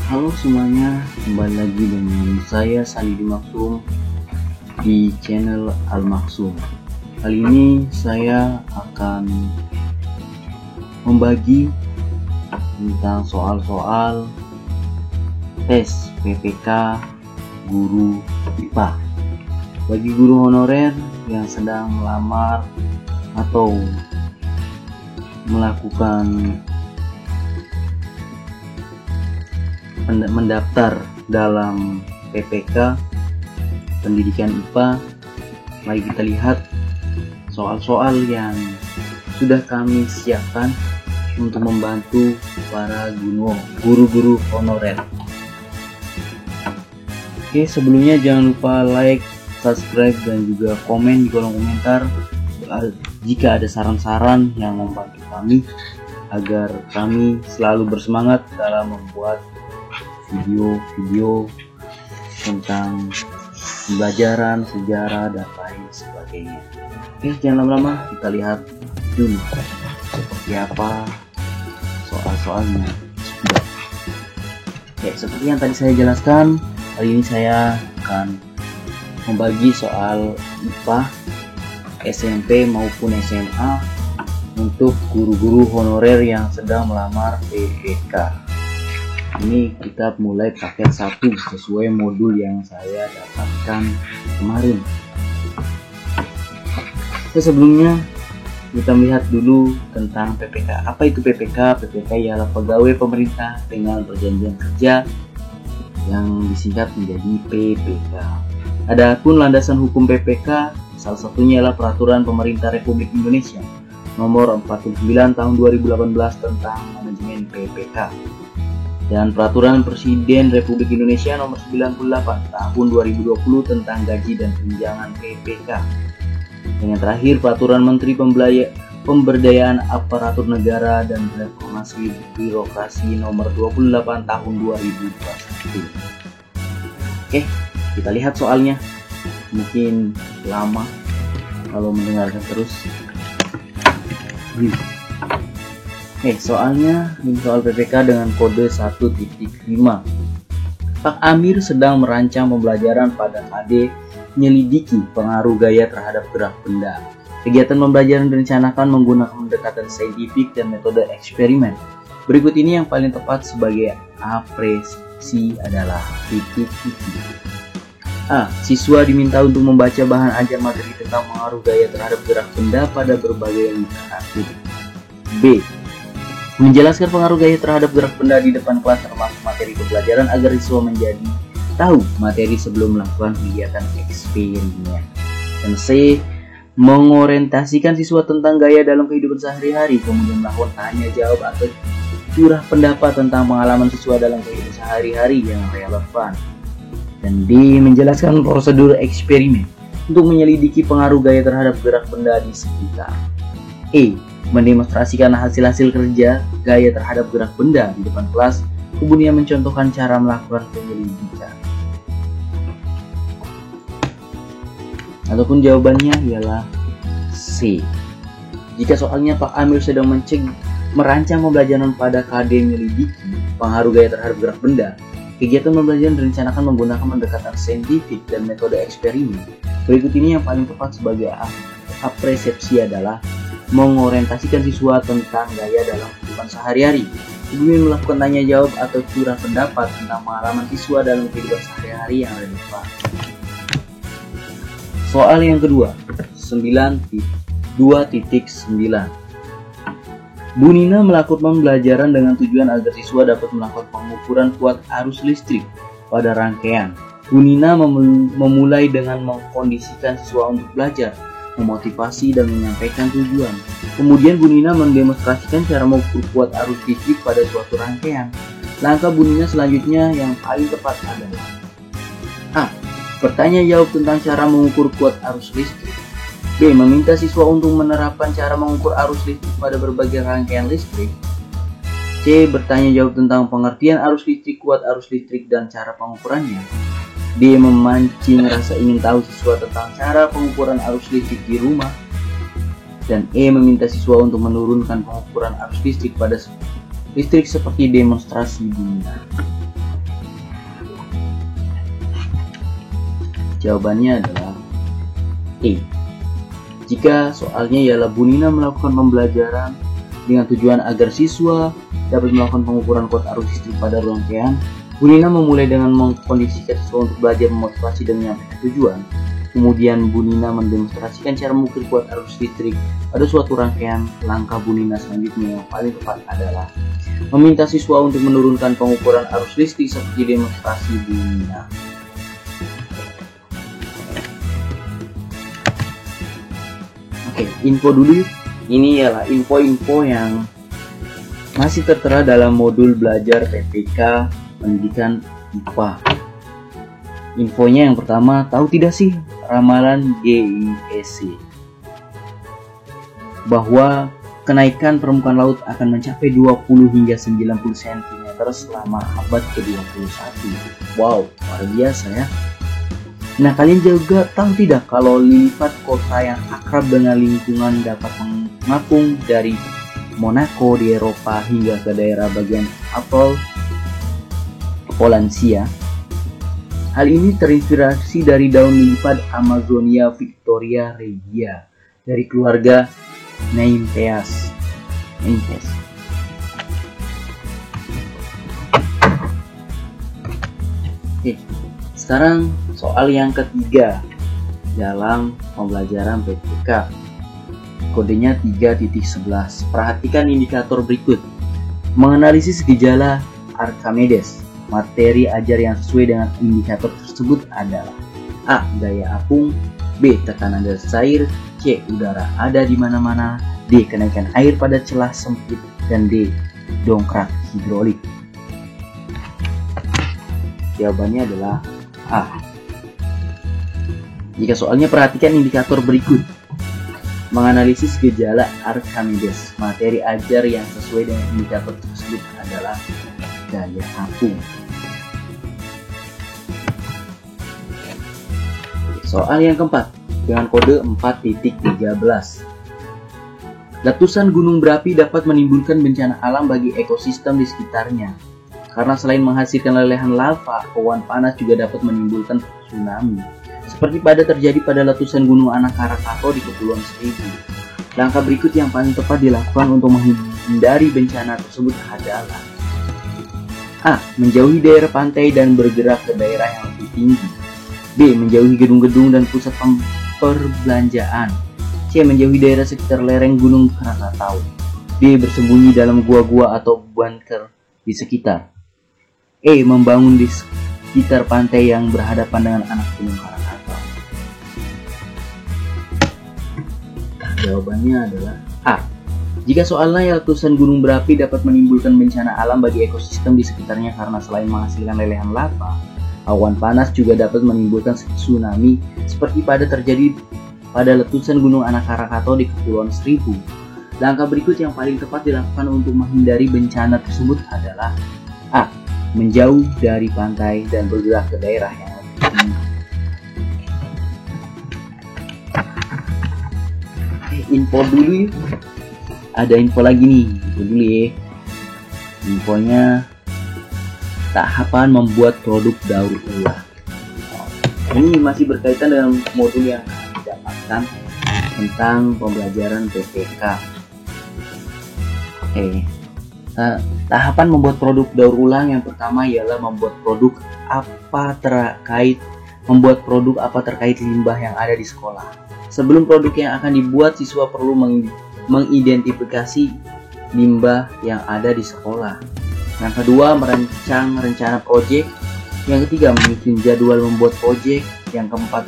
Halo semuanya, kembali lagi dengan saya Sandi Maksum di channel Al Maksum. Kali ini saya akan membagi tentang soal-soal tes PPK guru IPA bagi guru honorer yang sedang melamar atau melakukan mendaftar dalam PPK pendidikan IPA. Mari kita lihat soal-soal yang sudah kami siapkan untuk membantu para guru-guru honorer. Oke, sebelumnya jangan lupa like, subscribe, dan juga komen di kolom komentar jika ada saran-saran yang membantu kami agar kami selalu bersemangat dalam membuat video-video tentang pembelajaran, sejarah, dan lain sebagainya. Oke, jangan lama-lama, kita lihat dulu seperti apa soal-soalnya. Oke, seperti yang tadi saya jelaskan, kali ini saya akan membagi soal IPA SMP maupun SMA untuk guru-guru honorer yang sedang melamar PPK. Ini kita mulai paket 1 sesuai modul yang saya dapatkan kemarin. Sebelumnya kita melihat dulu tentang PPK. Apa itu PPK? PPK ialah pegawai pemerintah dengan perjanjian kerja yang disingkat menjadi PPK. Adapun landasan hukum PPK, salah satunya adalah Peraturan Pemerintah Republik Indonesia Nomor 49 Tahun 2018 tentang manajemen PPK. Dan Peraturan Presiden Republik Indonesia Nomor 98 Tahun 2020 tentang gaji dan tunjangan PPK. Dan yang terakhir, Peraturan Menteri Pemberdayaan Aparatur Negara dan Reformasi Birokrasi Nomor 28 Tahun 2021. Oke, kita lihat soalnya. Mungkin lama kalau mendengarkan terus. Soalnya ini soal PPK dengan kode 1.5. Pak Amir sedang merancang pembelajaran pada KD menyelidiki pengaruh gaya terhadap gerak benda. Kegiatan pembelajaran direncanakan menggunakan pendekatan saintifik dan metode eksperimen. Berikut ini yang paling tepat sebagai apresiasi adalah titik-titik. A. Siswa diminta untuk membaca bahan ajar materi tentang pengaruh gaya terhadap gerak benda pada berbagai literatur. B. Menjelaskan pengaruh gaya terhadap gerak benda di depan kelas termasuk materi pembelajaran agar siswa menjadi tahu materi sebelum melakukan kegiatan eksperimen. Dan C. Mengorientasikan siswa tentang gaya dalam kehidupan sehari-hari, kemudian melakukan tanya jawab atau curah pendapat tentang pengalaman siswa dalam kehidupan sehari-hari yang relevan. Dan D. Menjelaskan prosedur eksperimen untuk menyelidiki pengaruh gaya terhadap gerak benda di sekitar. E. Mendemonstrasikan hasil-hasil kerja gaya terhadap gerak benda di depan kelas, kemudian mencontohkan cara melakukan penyelidikan. Ataupun jawabannya ialah C. Jika soalnya Pak Amir sedang merancang pembelajaran pada KD menyelidiki pengaruh gaya terhadap gerak benda, kegiatan pembelajaran direncanakan menggunakan pendekatan saintifik dan metode eksperimen. Berikut ini yang paling tepat sebagai apresiasi adalah mengorientasikan siswa tentang gaya dalam kehidupan sehari-hari, kemudian melakukan tanya jawab atau curah pendapat tentang pengalaman siswa dalam kehidupan sehari-hari yang relevan. Soal yang kedua, 2.9. Bu Nina melakukan pembelajaran dengan tujuan agar siswa dapat melakukan pengukuran kuat arus listrik pada rangkaian. Bu Nina memulai dengan mengkondisikan siswa untuk belajar, memotivasi, dan menyampaikan tujuan. Kemudian Bu Nina mendemonstrasikan cara mengukur kuat arus listrik pada suatu rangkaian. Langkah Bu Nina selanjutnya yang paling tepat adalah A. Bertanya jawab tentang cara mengukur kuat arus listrik. B. Meminta siswa untuk menerapkan cara mengukur arus listrik pada berbagai rangkaian listrik. C. Bertanya jawab tentang pengertian arus listrik, kuat arus listrik, dan cara pengukurannya. D. Memancing rasa ingin tahu siswa tentang cara pengukuran arus listrik di rumah. Dan E. Meminta siswa untuk menurunkan pengukuran arus listrik pada listrik seperti demonstrasi bunga. Jawabannya adalah E. Jika soalnya ialah Bu Nina melakukan pembelajaran dengan tujuan agar siswa dapat melakukan pengukuran kuat arus listrik pada rangkaian, Bu Nina memulai dengan mengkondisikan siswa untuk belajar memotivasi dan menyampaikan tujuan. Kemudian Bu Nina mendemonstrasikan cara mengukur kuat arus listrik pada suatu rangkaian. Langkah Bu Nina selanjutnya yang paling tepat adalah meminta siswa untuk menurunkan pengukuran arus listrik seperti demonstrasi Bu Nina. Oke, info dulu. Ini ialah info-info yang masih tertera dalam modul belajar PPK Pendidikan IPA. Infonya yang pertama, tahu tidak sih ramalan GIEC bahwa kenaikan permukaan laut akan mencapai 20 hingga 90 cm selama abad ke-21. Wow, luar biasa ya. Nah, kalian juga tahu tidak kalau lipat kota yang akrab dengan lingkungan dapat mengapung dari Monaco di Eropa hingga ke daerah bagian atol Polansia. Hal ini terinspirasi dari daun lipat Amazonia Victoria Regia dari keluarga Nymphaeas. Oke, sekarang soal yang ketiga dalam pembelajaran PPK. Kodenya 3.11. Perhatikan indikator berikut. Menganalisis gejala Archimedes. Materi ajar yang sesuai dengan indikator tersebut adalah A. Daya apung, B. Tekanan dasar air, C. Udara ada di mana-mana, D. Kenaikan air pada celah sempit, dan D. Dongkrak hidrolik. Jawabannya adalah A. Jika soalnya perhatikan indikator berikut. Menganalisis gejala Archimedes. Materi ajar yang sesuai dengan indikator tersebut adalah daya apung. Soal yang keempat dengan kode 4.13. Letusan gunung berapi dapat menimbulkan bencana alam bagi ekosistem di sekitarnya. Karena selain menghasilkan lelehan lava, awan panas juga dapat menimbulkan tsunami. Seperti pada terjadi pada letusan gunung Anak Krakatau di Kepulauan Seribu. Langkah berikut yang paling tepat dilakukan untuk menghindari bencana tersebut adalah A. Menjauhi daerah pantai dan bergerak ke daerah yang lebih tinggi. B. Menjauhi gedung-gedung dan pusat perbelanjaan. C. Menjauhi daerah sekitar lereng Gunung Krakatau. D. Bersembunyi dalam gua-gua atau bunker di sekitar. E. Membangun di sekitar pantai yang berhadapan dengan anak Gunung Krakatau. Jawabannya adalah A. Jika soalnya letusan gunung berapi dapat menimbulkan bencana alam bagi ekosistem di sekitarnya karena selain menghasilkan lelehan lava, awan panas juga dapat menimbulkan tsunami seperti pada terjadi pada letusan gunung Anak Krakatau di Kepulauan Seribu. Langkah berikut yang paling tepat dilakukan untuk menghindari bencana tersebut adalah A. Menjauh dari pantai dan bergerak ke daerah yang lebih tinggi. Info dulu. Ada info lagi nih, info dulu ya. Infonya tahapan membuat produk daur ulang. Ini masih berkaitan dengan modul yang didapatkan tentang pembelajaran PPK. Oke. Tahapan membuat produk daur ulang yang pertama ialah membuat produk apa terkait limbah yang ada di sekolah. Sebelum produk yang akan dibuat, siswa perlu mengidentifikasi limbah yang ada di sekolah. Yang kedua, merancang rencana proyek. Yang ketiga, menyusun jadwal membuat proyek. Yang keempat,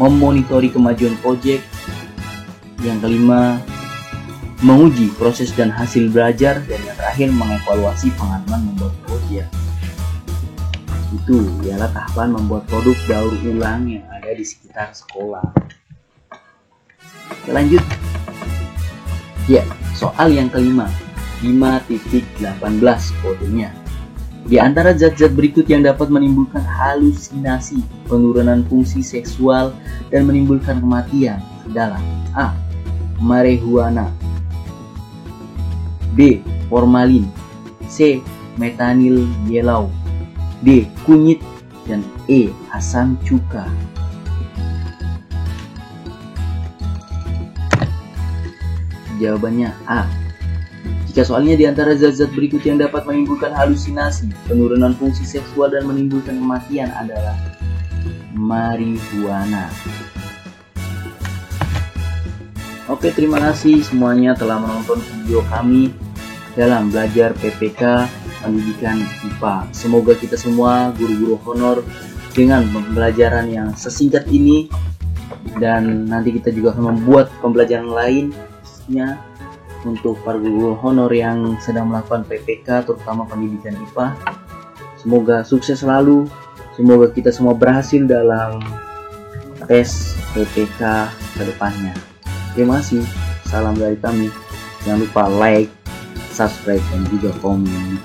memonitori kemajuan proyek. Yang kelima, menguji proses dan hasil belajar. Dan yang terakhir, mengevaluasi pengalaman membuat proyek. Itu ialah tahapan membuat produk daur ulang yang ada di sekitar sekolah. Lanjut. Ya, soal yang kelima, 5.18 kodenya. Di antara zat-zat berikut yang dapat menimbulkan halusinasi, penurunan fungsi seksual, dan menimbulkan kematian adalah A. Marihuana, B. Formalin, C. Metanil yellow, D. Kunyit, dan E. Asam cuka. Jawabannya A. Jika soalnya di antara zat-zat berikut yang dapat menimbulkan halusinasi, penurunan fungsi seksual dan menimbulkan kematian adalah marihuana. Oke, terima kasih semuanya telah menonton video kami dalam belajar PPK Pendidikan IPA. Semoga kita semua guru-guru honor dengan pembelajaran yang sesingkat ini, dan nanti kita juga akan membuat pembelajaran lainnya untuk para guru honor yang sedang melakukan PPK terutama pendidikan IPA. Semoga sukses selalu, semoga kita semua berhasil dalam tes PPK ke depannya. Terima kasih, salam dari kami. Jangan lupa like, subscribe, dan juga komen.